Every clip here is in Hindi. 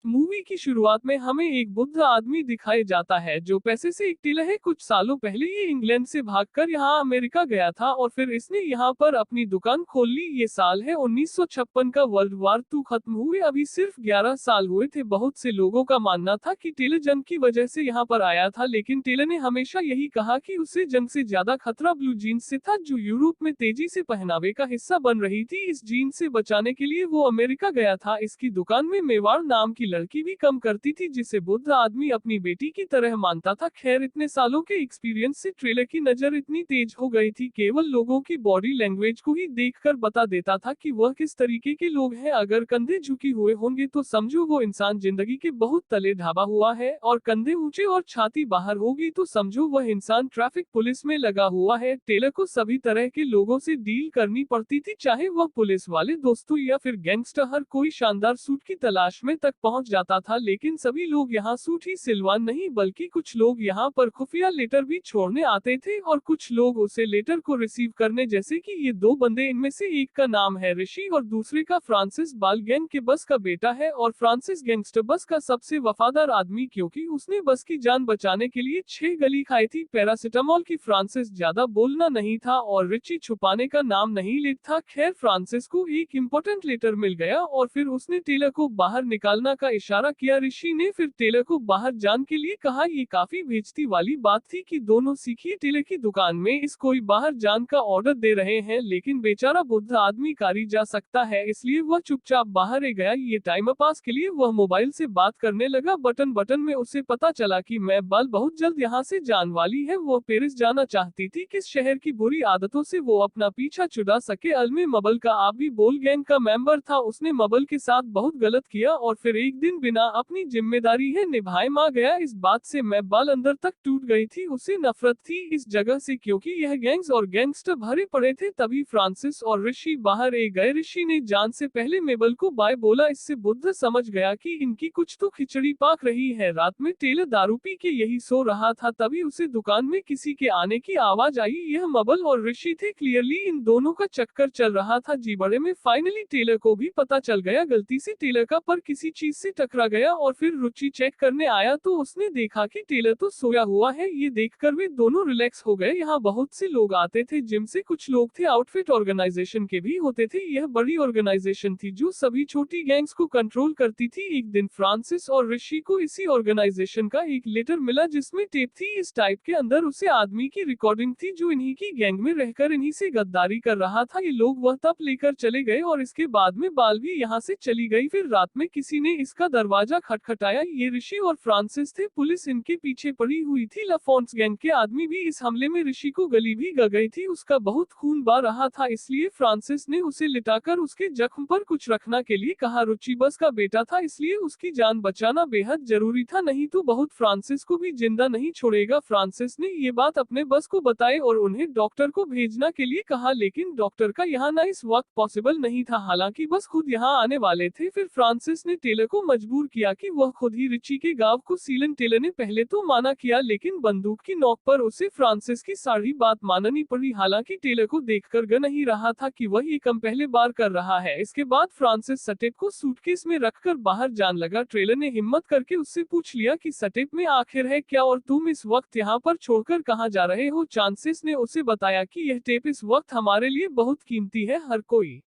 मूवी की शुरुआत में हमें एक बुद्ध आदमी दिखाया जाता है जो पैसे से एक टीला है। कुछ सालों पहले ये इंग्लैंड से भागकर यहाँ अमेरिका गया था और फिर इसने यहाँ पर अपनी दुकान खोल ली। ये साल है 1956 का। वर्ल्ड वार 2 खत्म हुए अभी सिर्फ 11 साल हुए थे। बहुत से लोगों का मानना था कि टेलर जंग की वजह से यहाँ पर आया था, लेकिन टेलर ने हमेशा यही कहा कि उसे जंग से ज्यादा खतरा ब्लू जीन्स से था जो यूरोप में तेजी से पहनावे का हिस्सा बन रही थी। इस जीन्स से बचाने के लिए वो अमेरिका गया था। इसकी दुकान में मेवाड़ नाम की लड़की भी कम करती थी जिसे बुद्ध आदमी अपनी बेटी की तरह मानता था। खैर, इतने सालों के एक्सपीरियंस से ट्रेलर की नजर इतनी तेज हो गई थी, केवल लोगों की बॉडी लैंग्वेज को ही देखकर बता देता था कि वह किस तरीके के लोग हैं। अगर कंधे झुकी हुए होंगे तो समझो वो इंसान जिंदगी के बहुत तले ढाबा हुआ है, और कंधे ऊंचे और छाती बाहर होगी तो समझो वह इंसान ट्रैफिक पुलिस में लगा हुआ है। टेलर को सभी तरह के लोगों से डील करनी पड़ती थी, चाहे वह पुलिस वाले दोस्तों या फिर गैंगस्टर। हर कोई शानदार सूट की तलाश में तक पहुंच जाता था, लेकिन सभी लोग यहाँ सूट ही सिलवान नहीं बल्कि कुछ लोग यहाँ पर खुफिया लेटर भी छोड़ने आते थे और कुछ लोग उसे लेटर को रिसीव करने, जैसे कि ये दो बंदे। इनमें से एक का नाम है ऋषि और दूसरे का फ्रांसिस। बाल गैंग के बस का बेटा है और फ्रांसिस गैंगस्टर बस का सबसे वफादार आदमी, क्योंकि उसने बस की जान बचाने के लिए 6 गली खाई थी पैरासिटामोल की। फ्रांसिस ज्यादा बोलना नहीं था और रिची छुपाने का नाम नहीं लेता था। खैर, फ्रांसिस को एक इम्पोर्टेंट लेटर मिल गया और फिर उसने टेलर को बाहर निकालना का इशारा किया। ऋषि ने फिर टेलर को बाहर जाने के लिए कहा। ये काफी बेइज्जती वाली बात थी कि दोनों सीखिए टेलर की दुकान में इस कोई बाहर जाने का ऑर्डर दे रहे हैं, लेकिन बेचारा बुद्ध आदमी कारी जा सकता है, इसलिए वह चुपचाप बाहर ही गया। ये टाइम पास के लिए वह मोबाइल से बात करने लगा। बटन में उसे पता चला कि मैं बाल बहुत जल्द यहाँ से जाने वाली है। वो पेरिस जाना चाहती थी। किस शहर की बुरी आदतों से वो अपना पीछा छुड़ा सके। अलमे मबल का आप भी बोल गैंग का मेंबर था। उसने मबल के साथ बहुत गलत किया और फिर एक दिन बिना अपनी जिम्मेदारी है निभाए मार गया। इस बात से मैं बाल अंदर तक टूट गई थी। उसे नफरत थी इस जगह से क्योंकि यह गैंग्स और गैंगस्टर भरे पड़े थे। तभी फ्रांसिस और ऋषि बाहर ए गए। ऋषि ने जान से पहले मेबल को बाय बोला। इससे बुद्ध समझ गया कि इनकी कुछ तो खिचड़ी पाक रही है। रात में टेलर दारू पी के यही सो रहा था, तभी उसे दुकान में किसी के आने की आवाज आई। यह मबल और ऋषि थे। क्लियरली इन दोनों का चक्कर चल रहा था। जी बड़े में फाइनली टेलर को भी पता चल गया। गलती से टेलर का पर किसी चीज से टकरा गया और फिर रुचि चेक करने आया तो उसने देखा कि टेलर तो सोया हुआ है। ये देखकर वे दोनों रिलैक्स हो गए। यहाँ बहुत से लोग आते थे, जिम से कुछ लोग थे, आउटफिट ऑर्गेनाइजेशन के भी होते थे। यह बड़ी ऑर्गेनाइजेशन थी जो सभी छोटी गैंग्स को कंट्रोल करती थी। एक दिन फ्रांसिस और ऋषि को इसी ऑर्गेनाइजेशन का एक लेटर मिला जिसमें टेप थी। इस टाइप के अंदर उसे आदमी की रिकॉर्डिंग थी जो इन्हीं की गैंग में रहकर इन्हीं से गद्दारी कर रहा था। ये लोग वह तब लेकर चले गए और इसके बाद में बाल भी यहाँ से चली गई। फिर रात में किसी ने इसका दरवाजा खटखटाया। ये ऋषि और फ्रांसिस थे। पुलिस इनके पीछे पड़ी हुई थी। लाफोन्स गैंग के आदमी भी इस हमले में ऋषि को गली भी गई थी। उसका बहुत खून बह रहा था, इसलिए फ्रांसिस ने उसे लिटाकर उसके जख्म पर कुछ रखना के लिए कहा। रुचि बस का बेटा था, इसलिए उसकी जान बचाना बेहद जरूरी था, नहीं तो बहुत फ्रांसिस को भी जिंदा नहीं छोड़ेगा। फ्रांसिस ने ये बात अपने बस को बताई और उन्हें डॉक्टर को भेजना के लिए कहा, लेकिन डॉक्टर का यहाँ ना इस वक्त पॉसिबल नहीं था। हालांकि बस खुद यहाँ आने वाले थे। फिर फ्रांसिस ने टेलर को मजबूर किया कि वह खुद ही रिची के गांव को सीलन। टेलर ने पहले तो माना किया, लेकिन बंदूक की नोक पर उसे फ्रांसिस की सारी बात माननी पड़ी। हालांकि टेलर को देखकर ग नहीं रहा था कि वह ये कम पहले बार कर रहा है। इसके बाद फ्रांसिस सटेप को सूटकेस में रखकर बाहर जाने लगा। ट्रेलर ने हिम्मत करके उससे पूछ लिया कि सटेप में आखिर है क्या और तुम इस वक्त यहाँ पर छोड़कर कहाँ जा रहे हो। चांसेस ने उसे बताया कि यह टेप इस वक्त हमारे लिए बहुत कीमती है। हर कोई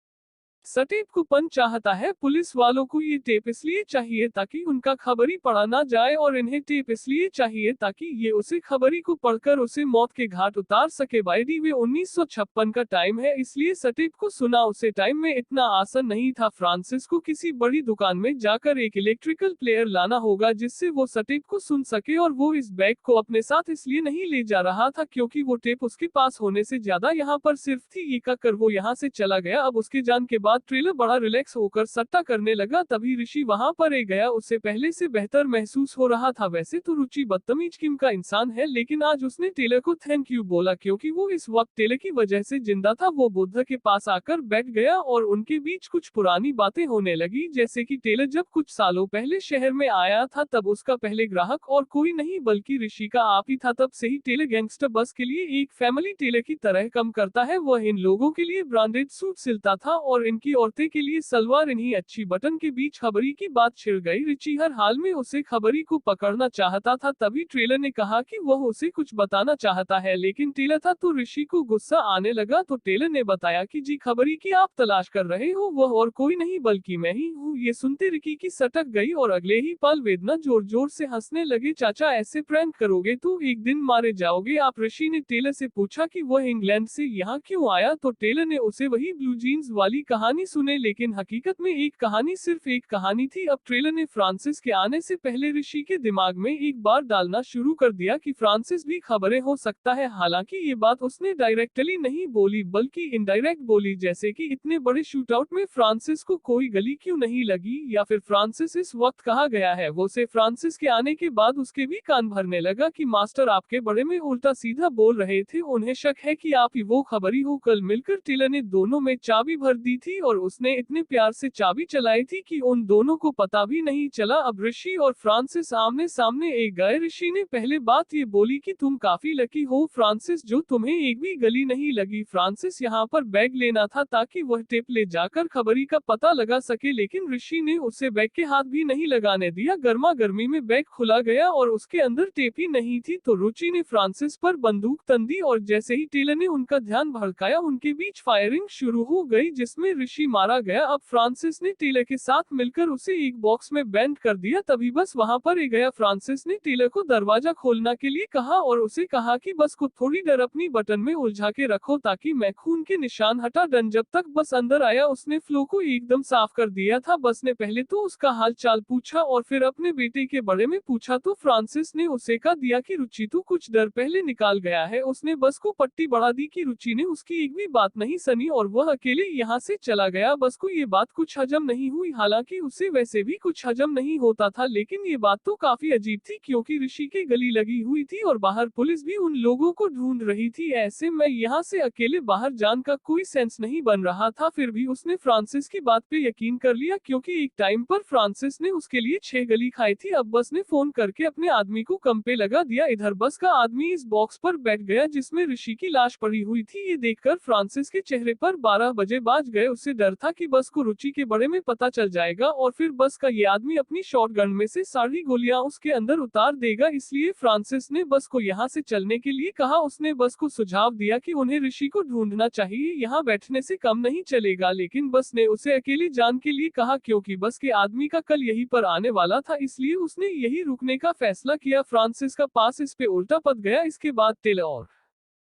सटेप को पन चाहता है। पुलिस वालों को ये टेप इसलिए चाहिए ताकि उनका खबरी पढ़ा ना जाए और इन्हें टेप इसलिए चाहिए ताकि ये उसे खबरी को पढ़कर उसे मौत के घाट उतार सके। बाई वे 1956 का टाइम है, इसलिए सटेप को सुना उसे टाइम में इतना आसान नहीं था। फ्रांसिस को किसी बड़ी दुकान में जाकर एक इलेक्ट्रिकल प्लेयर लाना होगा जिससे वो सटेप को सुन सके, और वो इस बैग को अपने साथ इसलिए नहीं ले जा रहा था क्योंकि वो टेप उसके पास होने से ज्यादा यहाँ पर सिर्फ थी। ये कहकर वो यहाँ से चला गया। अब उसके जान के बाद ट्रेलर बड़ा रिलैक्स होकर सट्टा करने लगा। तभी ऋषि वहां पर ए गया। उसे पहले से बेहतर महसूस हो रहा था। वैसे तो रुचि बदतमीज किस्म का इंसान है, लेकिन आज उसने टेलर को थैंक यू बोला क्योंकि वो इस वक्त टेलर की वजह से जिंदा था। वो बुद्ध के पास आकर बैठ गया और उनके बीच कुछ पुरानी बातें होने लगी, जैसे कि टेलर जब कुछ सालों पहले शहर में आया था तब उसका पहले ग्राहक और कोई नहीं बल्कि ऋषि का आप ही था। तब से ही टेलर गैंगस्टर बस के लिए एक फैमिली टेलर की तरह काम करता है। वह इन लोगों के लिए ब्रांडेड सूट सिलता था और इनके की औरतें के लिए सलवार इन्हीं अच्छी बटन के बीच खबरी की बात छिड़ गई। रिची हर हाल में उसे खबरी को पकड़ना चाहता था, तभी टेलर ने कहा कि वह उसे कुछ बताना चाहता है, लेकिन टेलर था तो ऋषि को गुस्सा आने लगा। तो टेलर ने बताया कि जी खबरी की आप तलाश कर रहे हो, वह और कोई नहीं बल्कि मैं ही हूँ। ये सुनते रिकी की सटक गई और अगले ही पल वेदना जोर जोर से हंसने लगे। चाचा ऐसे प्रैंक करोगे तो एक दिन मारे जाओगे आप। ऋषि ने टेलर से पूछा कि वह इंग्लैंड से यहाँ क्यों आया, तो टेलर ने उसे वही ब्लू जीन्स वाली कहानी सुने, लेकिन हकीकत में एक कहानी सिर्फ एक कहानी थी। अब टेलर ने फ्रांसिस के आने से पहले ऋषि के दिमाग में एक बार डालना शुरू कर दिया कि फ्रांसिस भी खबरें हो सकता है। हालांकि ये बात उसने डायरेक्टली नहीं बोली बल्कि इनडायरेक्ट बोली, जैसे कि इतने बड़े शूटआउट में फ्रांसिस को कोई गली क्यों नहीं लगी, या फिर फ्रांसिस इस वक्त कहाँ गया है। वो से फ्रांसिस के आने के बाद उसके भी कान भरने लगा कि मास्टर आपके बड़े में उल्टा सीधा बोल रहे थे, उन्हें शक है कि आप ही वो खबरी हो। कल मिलकर टेलर ने दोनों में चाबी भर दी थी और उसने इतने प्यार से चाबी चलाई थी कि उन दोनों को पता भी नहीं चला। अब ऋषि और फ्रांसिस आमने सामने एक गए। ऋषि ने पहले बात ये बोली कि तुम काफी लकी हो फ्रांसिस, जो तुम्हें एक भी गली नहीं लगी। फ्रांसिस यहाँ पर बैग लेना था ताकि वह टेप ले जाकर खबरी का पता लगा सके, लेकिन ऋषि ने उसे बैग के हाथ भी नहीं लगाने दिया। गर्मा गर्मी में बैग खुला गया और उसके अंदर टेप ही नहीं थी। तो रुचि ने फ्रांसिस पर बंदूक तन दी और जैसे ही टेलर ने उनका ध्यान भड़काया, उनके बीच फायरिंग शुरू हो गई जिसमें ऋषि मारा गया। अब फ्रांसिस ने टेलर के साथ मिलकर उसे एक बॉक्स में बैंड कर दिया। तभी बस वहां पर ही गया। फ्रांसिस ने टेलर को दरवाजा खोलने के लिए कहा और उसे कहा कि बस को थोड़ी देर अपनी बटन में उलझा के रखो ताकि मैं खून के निशान हटा डन। जब तक बस अंदर आया उसने फ्लो को एकदम साफ कर दिया था। बस ने पहले तो उसका हाल चाल पूछा और फिर अपने बेटे के बारे में पूछा, तो फ्रांसिस ने उसे कह दिया कि रुचि तो कुछ डर पहले निकाल गया है। उसने बस को पट्टी बढ़ा दी कि रुचि ने उसकी एक भी बात नहीं सुनी और वह अकेले यहाँ से चला गया। बस को ये बात कुछ हजम नहीं हुई, हालांकि उसे वैसे भी कुछ हजम नहीं होता था, लेकिन ये बात तो काफी अजीब थी क्योंकि ऋषि की गली लगी हुई थी और बाहर पुलिस भी उन लोगों को ढूंढ रही थी। ऐसे में यहाँ से अकेले बाहर जाने का कोई सेंस नहीं बन रहा था। फिर भी उसने फ्रांसिस की बात पे यकीन कर लिया क्योंकि एक टाइम पर फ्रांसिस ने उसके लिए 6 गली खाई थी। अब बस ने फोन करके अपने आदमी को कम पे लगा दिया। इधर बस का आदमी इस बॉक्स पर बैठ गया जिसमें ऋषि की लाश पड़ी हुई थी। ये देखकर फ्रांसिस के चेहरे पर 12 बजे बाज गए। उसे डर था कि बस को रुचि के बारे में पता चल जाएगा और फिर बस का ये आदमी अपनी शॉटगन में से सारी गोलियां उसके अंदर उतार देगा। इसलिए फ्रांसिस ने बस को यहाँ से चलने के लिए कहा। उसने बस को सुझाव दिया कि उन्हें ऋषि को ढूंढना चाहिए, यहाँ बैठने से कम नहीं चलेगा, लेकिन बस ने उसे अकेले जाने के लिए कहा क्योंकि बस के आदमी का कल यहीं पर आने वाला था, इसलिए उसने यही रुकने का फैसला किया। फ्रांसिस का पास इस पे उल्टा पड़ गया। इसके बाद टेलर और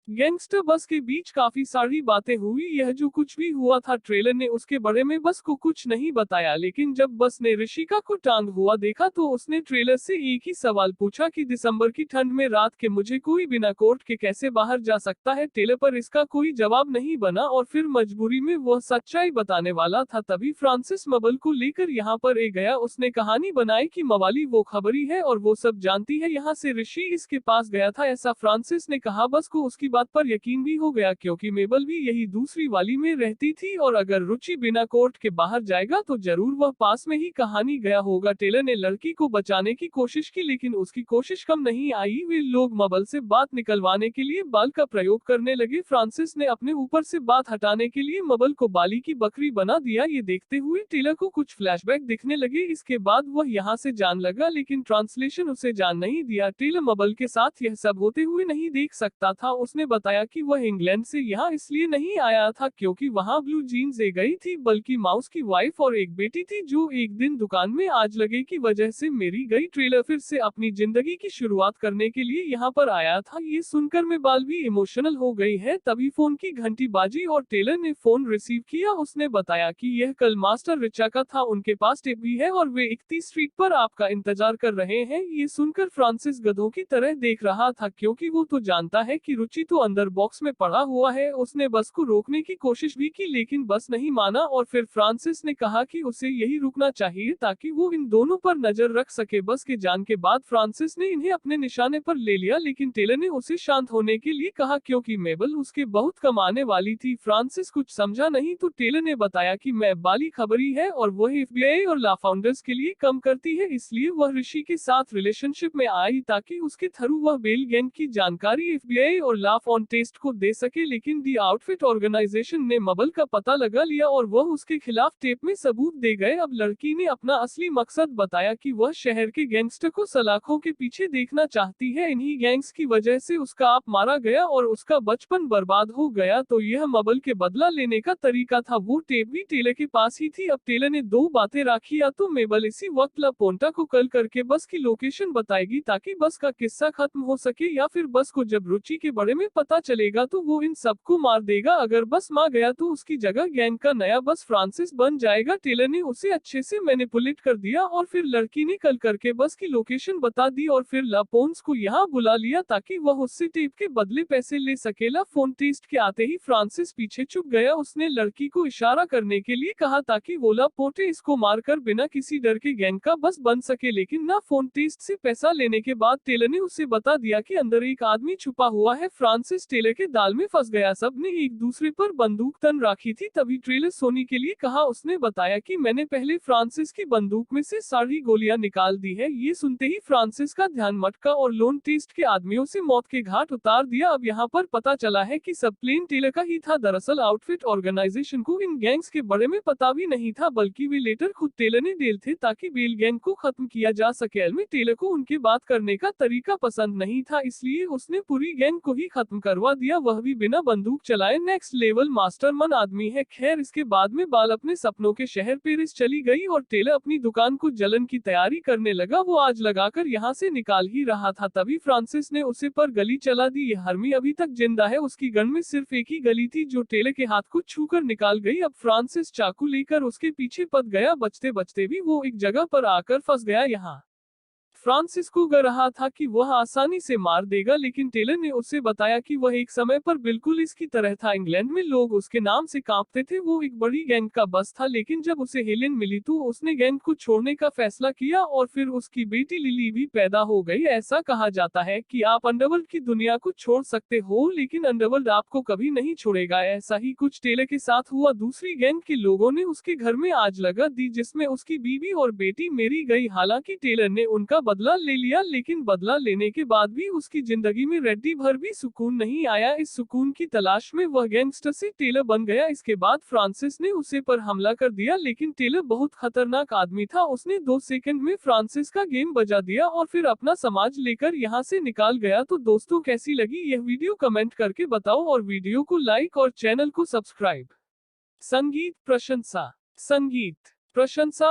गैंगस्टर बस के बीच काफी सारी बातें हुई। यह जो कुछ भी हुआ था ट्रेलर ने उसके बारे में बस को कुछ नहीं बताया, लेकिन जब बस ने ऋषिका को टांग हुआ देखा तो उसने ट्रेलर से एक ही सवाल पूछा कि दिसंबर की ठंड में रात के मुझे कोई बिना कोट के कैसे बाहर जा सकता है। टेलर पर इसका कोई जवाब नहीं बना और फिर मजबूरी में वह सच्चाई बताने वाला था। तभी फ्रांसिस मबल को लेकर यहाँ पर ए गया। उसने कहानी बनाई कि मवाली वो खबरी है और वो सब जानती है, यहाँ से ऋषि इसके पास गया था। ऐसा फ्रांसिस ने कहा। बस को उसकी बात पर यकीन भी हो गया क्योंकि मेबल भी यही दूसरी वाली में रहती थी और अगर रुचि बिना कोर्ट के बाहर जाएगा तो जरूर वह पास में ही कहानी गया होगा। टेलर ने लड़की को बचाने की कोशिश की लेकिन उसकी कोशिश कम नहीं आई। वे लोग मबल से बात निकलवाने के लिए बाल का प्रयोग करने लगे। फ्रांसिस ने अपने ऊपर से बात हटाने के लिए मबल को बाली की बकरी बना दिया। ये देखते हुए टेलर को कुछ फ्लैशबैक दिखने लगे। इसके बाद वह यहाँ से जान लगा लेकिन ट्रांसलेशन उसे जान नहीं दिया। टेलर मबल के साथ यह सब होते हुए नहीं देख सकता था। उसने बताया कि वह इंग्लैंड से यहाँ इसलिए नहीं आया था क्योंकि वहाँ ब्लू जीन्स ए गई थी, बल्कि माउस की वाइफ और एक बेटी थी जो एक दिन दुकान में आज लगे की वजह से मेरी गई। ट्रेलर फिर से अपनी जिंदगी की शुरुआत करने के लिए यहाँ पर आया था। ये सुनकर मैं बाल भी इमोशनल हो गई है। तभी फोन की घंटी बाजी और टेलर ने फोन रिसीव किया। उसने बताया कि यह कल मास्टर रिचा का था, उनके पास टिप भी है और वे 31 स्ट्रीट पर आपका इंतजार कर रहे हैं। ये सुनकर फ्रांसिस गधों की तरह देख रहा था क्योंकि वो तो जानता है कि रुचि तो अंदर बॉक्स में पड़ा हुआ है। उसने बस को रोकने की कोशिश भी की लेकिन बस नहीं माना और फिर फ्रांसिस ने कहा कि उसे यही रुकना चाहिए ताकि वो इन दोनों पर नजर रख सके। बस के जान के बाद फ्रांसिस ने इन्हें अपने निशाने पर ले लिया लेकिन टेलर ने उसे शांत होने के लिए कहा क्योंकि मेबल उसके बहुत कमाने वाली थी। फ्रांसिस कुछ समझा नहीं तो टेलर ने बताया कि मैं बाली खबरी है और वह FBI और ला फाउंडर्स के लिए कम करती है, इसलिए वह ऋषि के साथ रिलेशनशिप में आई ताकि उसके थ्रू वह बेल गैंग की जानकारी FBI और ला खिलाफ ऑन टेस्ट को दे सके, लेकिन दी आउटफिट ऑर्गेनाइजेशन ने मबल का पता लगा लिया और वह उसके खिलाफ टेप में सबूत दे गए। अब लड़की ने अपना असली मकसद बताया कि वह शहर के गैंगस्टर को सलाखों के पीछे देखना चाहती है। इन्हीं गैंग्स की वजह से उसका आप मारा गया और उसका बचपन बर्बाद हो गया, तो यह मबल के बदला लेने का तरीका था। वो टेप भी टेलर के पास ही थी। अब टेलर ने दो बातें राखी, या तो मेबल इसी वक्त ला पोंटा को कॉल करके बस की लोकेशन बताएगी ताकि बस का किस्सा खत्म हो सके, या फिर बस को जब रुचि के बारे में पता चलेगा तो वो इन सबको मार देगा। अगर बस मार गया तो उसकी जगह गैंग का नया बस फ्रांसिस बन जाएगा। टेलर ने उसे अच्छे से मैनिपुलेट कर दिया और फिर लड़की ने कॉल करके बस की लोकेशन बता दी और फिर लापोन्स को यहाँ बुला लिया ताकि वह उससे टेप के बदले पैसे ले सकेला। फोन टेस्ट के आते ही फ्रांसिस पीछे छुप गया। उसने लड़की को इशारा करने के लिए कहा ताकि वो लापोटे इसको मारकर बिना किसी डर के गैंग का बस बन सके, लेकिन ना फोन टेस्ट से पैसा लेने के बाद टेलर ने उसे बता दिया कि अंदर एक आदमी छुपा हुआ है। फ्रांसिस टेलर के दाल में फंस गया। सबने एक दूसरे पर बंदूक तन राखी थी। तभी ट्रेलर सोनी के लिए कहा। उसने बताया कि मैंने पहले फ्रांसिस की बंदूक में से सारी गोलियां निकाल दी है। ये सुनते ही फ्रांसिस का ध्यान मटका और लोन टेस्ट के आदमियों से मौत के घाट उतार दिया। अब यहाँ पर पता चला है कि सब प्लेन टेलर का ही था। दरअसल आउटफिट ऑर्गेनाइजेशन को इन गैंग्स के बारे में पता भी नहीं था, बल्कि वे लेटर खुद टेलर ने डेल थे ताकि बेल गैंग को खत्म किया जा सके। में टेलर को उनके बात करने का तरीका पसंद नहीं था, इसलिए उसने पूरी गैंग को ही खत्म करवा दिया, वह भी बिना बंदूक चलाए। नेक्स्ट लेवल मास्टरमाइंड आदमी है। खैर, इसके बाद में बाल अपने सपनों के शहर पेरिस चली गई और टेलर अपनी दुकान को जलन की तैयारी करने लगा। वो आज लगाकर यहाँ से निकाल ही रहा था, तभी फ्रांसिस ने उसे पर गली चला दी। यह हर्मी अभी तक जिंदा है। उसकी गन में सिर्फ एक ही गली थी जो टेलर के हाथ को छूकर निकाल गई। अब फ्रांसिस चाकू लेकर उसके पीछे पद गया। बचते बचते भी वो एक जगह पर आकर फंस गया। यहाँ फ्रांसिस को लग रहा था कि वह आसानी से मार देगा, लेकिन टेलर ने उसे बताया कि वह एक समय पर बिल्कुल इसकी तरह था। इंग्लैंड में लोग उसके नाम से कांपते थे। वो एक बड़ी गैंग का बस था, लेकिन जब उसे हेलेन मिली तो उसने गैंग को छोड़ने का फैसला किया और फिर उसकी बेटी लिली भी पैदा हो गई। ऐसा कहा जाता है कि आप अंडरवर्ल्ड की दुनिया को छोड़ सकते हो, लेकिन अंडरवर्ल्ड आपको कभी नहीं छोड़ेगा। ऐसा ही कुछ टेलर के साथ हुआ। दूसरी गैंग के लोगों ने उसके घर में आग लगा दी, जिसमें उसकी बीवी और बेटी मेरी गई। हालांकि टेलर ने उनका बदला ले लिया, लेकिन बदला लेने के बाद भी उसकी जिंदगी में रड्डी भर भी सुकून नहीं आया। इस सुकून की तलाश में वह गैंगस्टर से टेलर बन गया। इसके बाद फ्रांसिस ने उसे पर हमला कर दिया, लेकिन टेलर बहुत खतरनाक आदमी था। उसने 2 सेकंड में फ्रांसिस का गेम बजा दिया और फिर अपना समाज लेकर यहाँ से निकाल गया। तो दोस्तों, कैसी लगी यह वीडियो कमेंट करके बताओ और वीडियो को लाइक और चैनल को सब्सक्राइब। संगीत प्रशंसा